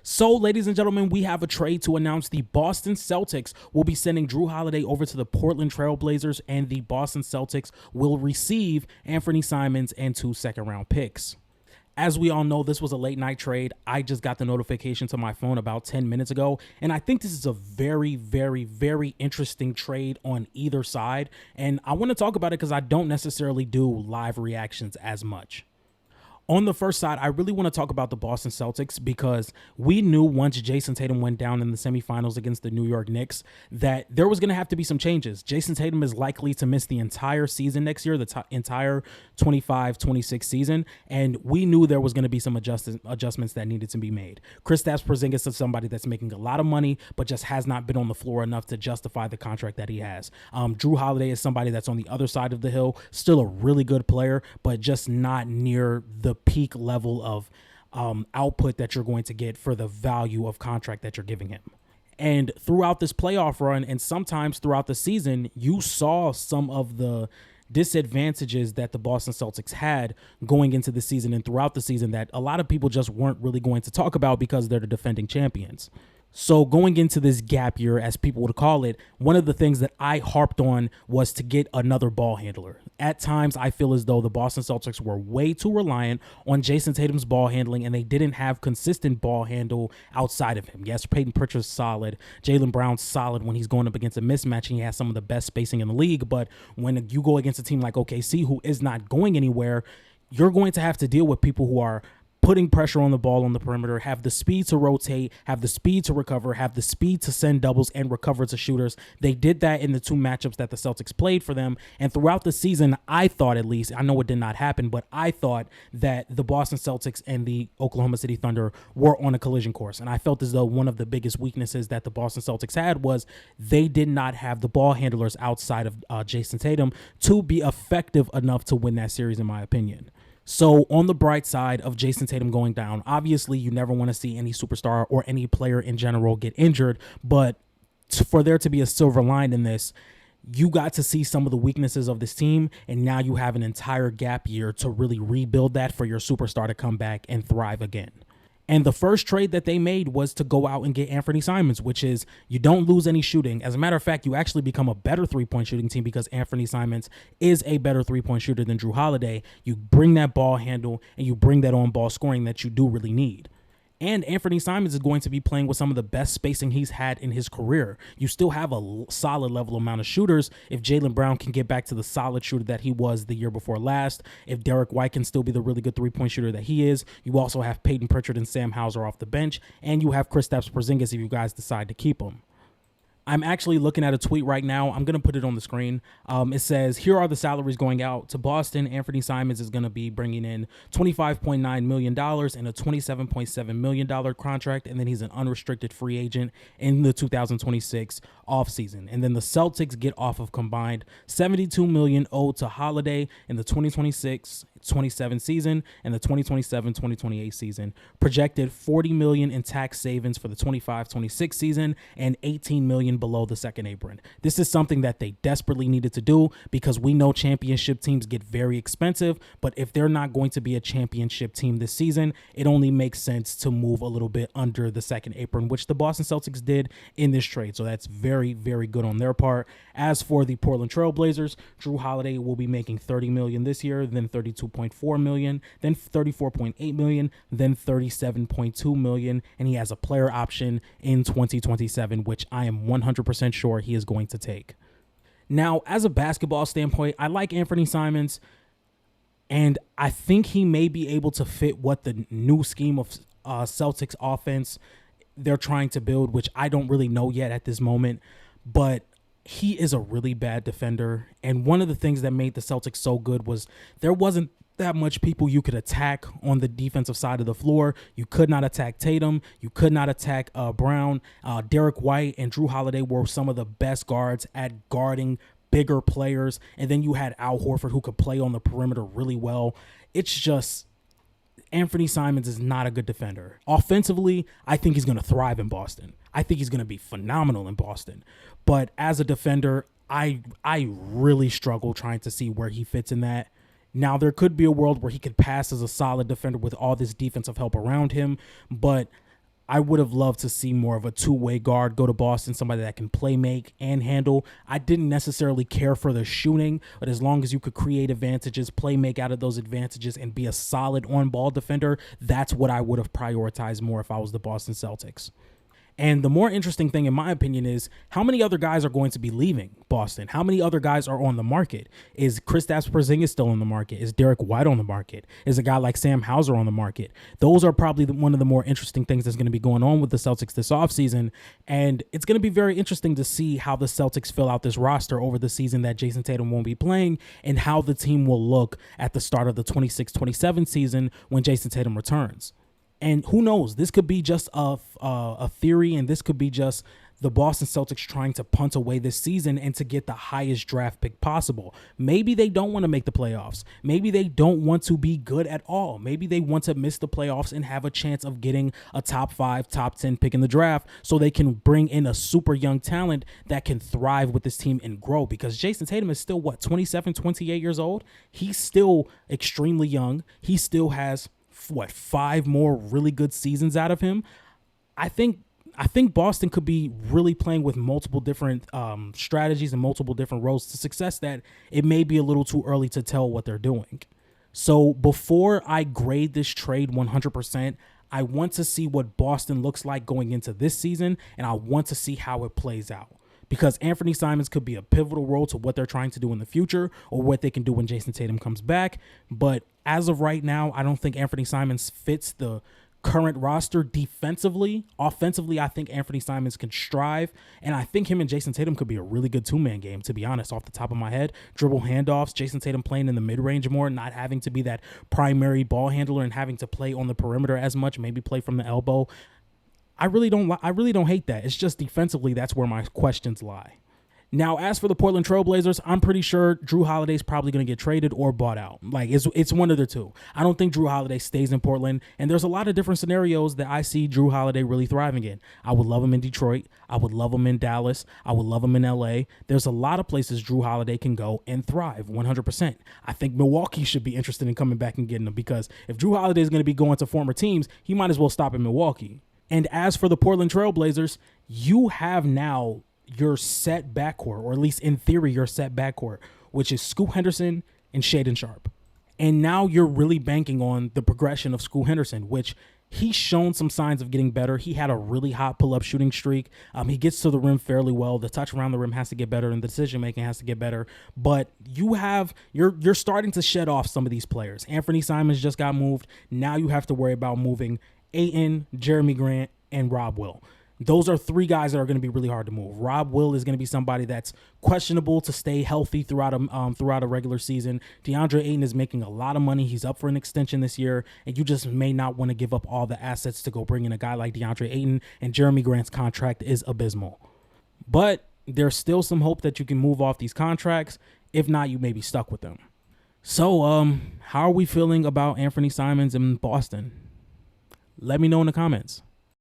So, ladies and gentlemen, we have a trade to announce. The Boston Celtics will be sending Drew Holiday over to the Portland Trail Blazers, and the Boston Celtics will receive Anthony Simons and 2 second-round picks. As we all know, this was a late night trade. I just got the notification to my phone about 10 minutes ago, and I think this is a very, very, very interesting trade on either side, and I want to talk about it because I don't necessarily do live reactions as much. On the first side, I really want to talk about the Boston Celtics because we knew once Jason Tatum went down in the semifinals against the New York Knicks that there was going to have to be some changes. Jason Tatum is likely to miss the entire season next year, the entire 25-26 season, and we knew there was going to be some adjustments that needed to be made. Kristaps Porzingis is somebody that's making a lot of money but just has not been on the floor enough to justify the contract that he has. Drew Holiday is somebody that's on the other side of the hill, still a really good player, but just not near the peak level of output that you're going to get for the value of contract that you're giving him. And throughout this playoff run and sometimes throughout the season, you saw some of the disadvantages that the Boston Celtics had going into the season and throughout the season that a lot of people just weren't really going to talk about because they're the defending champions. So going into this gap year, as people would call it, one of the things that I harped on was to get another ball handler. At times, I feel as though the Boston Celtics were way too reliant on Jason Tatum's ball handling, and they didn't have consistent ball handle outside of him. Yes, Peyton Pritchard's solid. Jaylen Brown's solid when he's going up against a mismatch, and he has some of the best spacing in the league. But when you go against a team like OKC, who is not going anywhere, you're going to have to deal with people who are putting pressure on the ball on the perimeter, have the speed to rotate, have the speed to recover, have the speed to send doubles and recover to shooters. They did that in the 2 matchups that the Celtics played for them. And throughout the season, I thought, at least, I know it did not happen, but I thought that the Boston Celtics and the Oklahoma City Thunder were on a collision course. And I felt as though one of the biggest weaknesses that the Boston Celtics had was they did not have the ball handlers outside of Jason Tatum to be effective enough to win that series, in my opinion. So on the bright side of Jason Tatum going down, obviously you never want to see any superstar or any player in general get injured, but for there to be a silver line in this, you got to see some of the weaknesses of this team, and now you have an entire gap year to really rebuild that for your superstar to come back and thrive again. And the first trade that they made was to go out and get Anthony Simons, which is you don't lose any shooting. As a matter of fact, you actually become a better three-point shooting team because Anthony Simons is a better three-point shooter than Drew Holiday. You bring that ball handle and you bring that on-ball scoring that you do really need. And Anthony Simons is going to be playing with some of the best spacing he's had in his career. You still have a solid level amount of shooters. If Jaylen Brown can get back to the solid shooter that he was the year before last, if Derek White can still be the really good three-point shooter that he is, you also have Peyton Pritchard and Sam Hauser off the bench, and you have Kristaps Porzingis if you guys decide to keep him. I'm actually looking at a tweet right now. I'm going to put it on the screen. It says, here are the salaries going out to Boston. Anthony Simons is going to be bringing in $25.9 million and a $27.7 million contract, and then he's an unrestricted free agent in the 2026 offseason. And then the Celtics get off of combined $72 million owed to Holiday in the 2026-27 season and the 2027-2028 season. Projected $40 million in tax savings for the 25-26 season and $18 million below the second apron. This is something that they desperately needed to do because we know championship teams get very expensive, but if they're not going to be a championship team this season, it only makes sense to move a little bit under the second apron, which the Boston Celtics did in this trade. So that's very, very good on their part. As for the Portland Trail Blazers, Drew Holiday will be making $30 million this year, then $32.4 million, then $34.8 million, then $37.2 million, and he has a player option in 2027, which I am 100% sure he is going to take. Now, as a basketball standpoint, I like Anthony Simons, and I think he may be able to fit what the new scheme of Celtics offense they're trying to build, which I don't really know yet at this moment, but he is a really bad defender. And one of the things that made the Celtics so good was there wasn't that much people you could attack on the defensive side of the floor. You could not attack Tatum. You could not attack Brown. Derek White and Drew Holiday were some of the best guards at guarding bigger players. And then you had Al Horford, who could play on the perimeter really well. It's just Anthony Simons is not a good defender. Offensively, I think he's going to thrive in Boston. I think he's going to be phenomenal in Boston. But as a defender, I really struggle trying to see where he fits in that. Now, there could be a world where he could pass as a solid defender with all this defensive help around him, but I would have loved to see more of a two-way guard go to Boston, somebody that can play make and handle. I didn't necessarily care for the shooting, but as long as you could create advantages, play make out of those advantages, and be a solid on-ball defender, that's what I would have prioritized more if I was the Boston Celtics. And the more interesting thing, in my opinion, is how many other guys are going to be leaving Boston? How many other guys are on the market? Is Kristaps Porzingis still on the market? Is Derek White on the market? Is a guy like Sam Hauser on the market? Those are probably one of the more interesting things that's going to be going on with the Celtics this offseason. And it's going to be very interesting to see how the Celtics fill out this roster over the season that Jason Tatum won't be playing, and how the team will look at the start of the 26-27 season when Jason Tatum returns. And who knows, this could be just a theory, and this could be just the Boston Celtics trying to punt away this season and to get the highest draft pick possible. Maybe they don't want to make the playoffs. Maybe they don't want to be good at all. Maybe they want to miss the playoffs and have a chance of getting a top 5, top 10 pick in the draft so they can bring in a super young talent that can thrive with this team and grow. Because Jason Tatum is still, 27, 28 years old? He's still extremely young. He still has 5 more really good seasons out of him. I think Boston could be really playing with multiple different strategies and multiple different roads to success that it may be a little too early to tell what they're doing. So before I grade this trade 100%, I want to see what Boston looks like going into this season, and I want to see how it plays out. Because Anthony Simons could be a pivotal role to what they're trying to do in the future or what they can do when Jason Tatum comes back. But as of right now, I don't think Anthony Simons fits the current roster defensively. Offensively, I think Anthony Simons can strive, and I think him and Jason Tatum could be a really good two-man game, to be honest, off the top of my head. Dribble handoffs, Jason Tatum playing in the mid-range more, not having to be that primary ball handler and having to play on the perimeter as much, maybe play from the elbow. I really don't hate that. It's just defensively, that's where my questions lie. Now, as for the Portland Trail Blazers, I'm pretty sure Jrue Holiday's probably going to get traded or bought out. Like, it's one of the two. I don't think Jrue Holiday stays in Portland, and there's a lot of different scenarios that I see Jrue Holiday really thriving in. I would love him in Detroit. I would love him in Dallas. I would love him in LA. There's a lot of places Jrue Holiday can go and thrive 100%. I think Milwaukee should be interested in coming back and getting him, because if Jrue Holiday is going to be going to former teams, he might as well stop in Milwaukee. And as for the Portland Trail Blazers, you have now your set backcourt, or at least in theory your set backcourt, which is Scoot Henderson and Shaedon Sharpe. And now you're really banking on the progression of Scoot Henderson, which he's shown some signs of getting better. He had a really hot pull-up shooting streak. He gets to the rim fairly well. The touch around the rim has to get better, and the decision-making has to get better. But you're starting to shed off some of these players. Anthony Simons just got moved. Now you have to worry about moving Ayton, Jeremy Grant, and Rob Will. Those are 3 guys that are going to be really hard to move. Rob Will is going to be somebody that's questionable to stay healthy throughout a regular season. DeAndre Ayton is making a lot of money. He's up for an extension this year, and you just may not want to give up all the assets to go bring in a guy like DeAndre Ayton, and Jeremy Grant's contract is abysmal. But there's still some hope that you can move off these contracts. If not, you may be stuck with them. So, how are we feeling about Anthony Simons in Boston? Let me know in the comments.